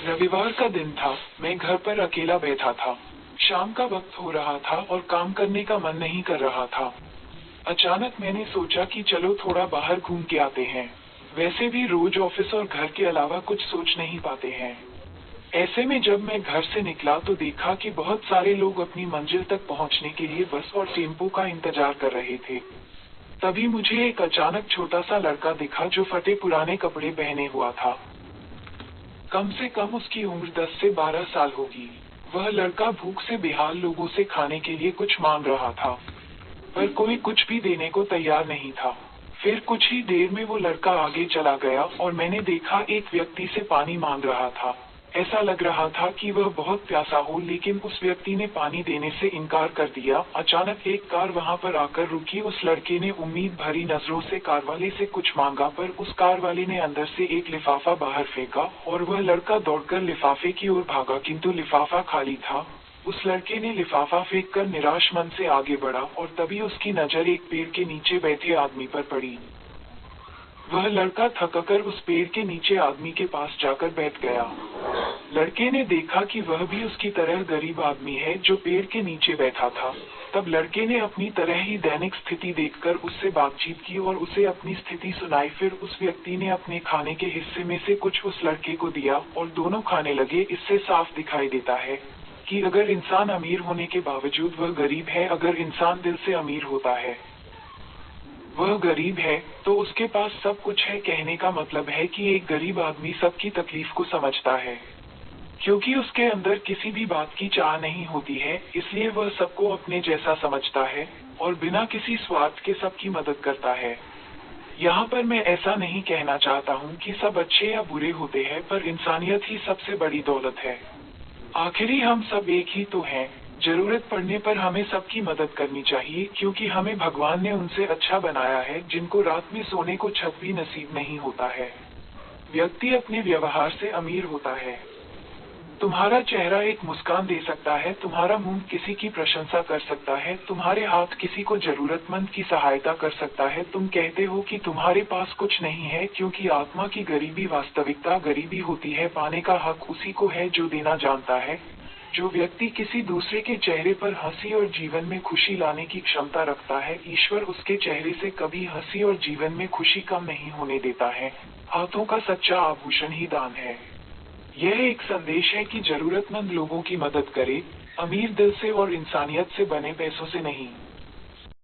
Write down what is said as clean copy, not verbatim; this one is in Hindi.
रविवार का दिन था। मैं घर पर अकेला बैठा था। शाम का वक्त हो रहा था और काम करने का मन नहीं कर रहा था। अचानक मैंने सोचा कि चलो थोड़ा बाहर घूम के आते हैं। वैसे भी रोज ऑफिस और घर के अलावा कुछ सोच नहीं पाते हैं। ऐसे में जब मैं घर से निकला तो देखा कि बहुत सारे लोग अपनी मंजिल तक पहुंचने के लिए बस और टेम्पो का इंतजार कर रहे थे। तभी मुझे एक अचानक छोटा सा लड़का दिखा जो फटे पुराने कपड़े पहने हुआ था। कम से कम उसकी उम्र 10 से 12 साल होगी। वह लड़का भूख से बेहाल लोगों से खाने के लिए कुछ मांग रहा था, पर कोई कुछ भी देने को तैयार नहीं था। फिर कुछ ही देर में वो लड़का आगे चला गया और मैंने देखा एक व्यक्ति से पानी मांग रहा था। ऐसा लग रहा था कि वह बहुत प्यासा हो, लेकिन उस व्यक्ति ने पानी देने से इनकार कर दिया। अचानक एक कार वहां पर आकर रुकी। उस लड़के ने उम्मीद भरी नजरों से कार वाले से कुछ मांगा, पर उस कार वाले ने अंदर से एक लिफाफा बाहर फेंका और वह लड़का दौड़कर लिफाफे की ओर भागा, किंतु लिफाफा खाली था। उस लड़के ने लिफाफा फेंककर निराश मन से आगे बढ़ा और तभी उसकी नजर एक पेड़ के नीचे बैठे आदमी पर पड़ी। वह लड़का थककर उस पेड़ के नीचे आदमी के पास जाकर बैठ गया। लड़के ने देखा कि वह भी उसकी तरह गरीब आदमी है जो पेड़ के नीचे बैठा था। तब लड़के ने अपनी तरह ही दैनिक स्थिति देखकर उससे बातचीत की और उसे अपनी स्थिति सुनाई। फिर उस व्यक्ति ने अपने खाने के हिस्से में से कुछ उस लड़के को दिया और दोनों खाने लगे। इससे साफ दिखाई देता है कि अगर इंसान अमीर होने के बावजूद वह गरीब है, अगर इंसान दिल से अमीर होता है वह गरीब है, तो उसके पास सब कुछ है। कहने का मतलब है कि एक गरीब आदमी सबकी तकलीफ को समझता है, क्योंकि उसके अंदर किसी भी बात की चाह नहीं होती है, इसलिए वह सबको अपने जैसा समझता है और बिना किसी स्वार्थ के सबकी मदद करता है। यहाँ पर मैं ऐसा नहीं कहना चाहता हूँ कि सब अच्छे या बुरे होते हैं, पर इंसानियत ही सबसे बड़ी दौलत है। आखिरी हम सब एक ही तो हैं। जरूरत पड़ने पर हमें सबकी मदद करनी चाहिए, क्योंकि हमें भगवान ने उनसे अच्छा बनाया है जिनको रात में सोने को छत भी नसीब नहीं होता है। व्यक्ति अपने व्यवहार से अमीर होता है। तुम्हारा चेहरा एक मुस्कान दे सकता है, तुम्हारा मुंह किसी की प्रशंसा कर सकता है, तुम्हारे हाथ किसी को जरूरतमंद की सहायता कर सकता है। तुम कहते हो कि तुम्हारे पास कुछ नहीं है, क्योंकि आत्मा की गरीबी वास्तविकता गरीबी होती है। पाने का हक उसी को है जो देना जानता है। जो व्यक्ति किसी दूसरे के चेहरे पर हंसी और जीवन में खुशी लाने की क्षमता रखता है, ईश्वर उसके चेहरे से कभी हंसी और जीवन में खुशी कम नहीं होने देता है। हाथों का सच्चा आभूषण ही दान है। यह एक संदेश है कि जरूरतमंद लोगों की मदद करें, अमीर दिल से और इंसानियत से बने पैसों से नहीं।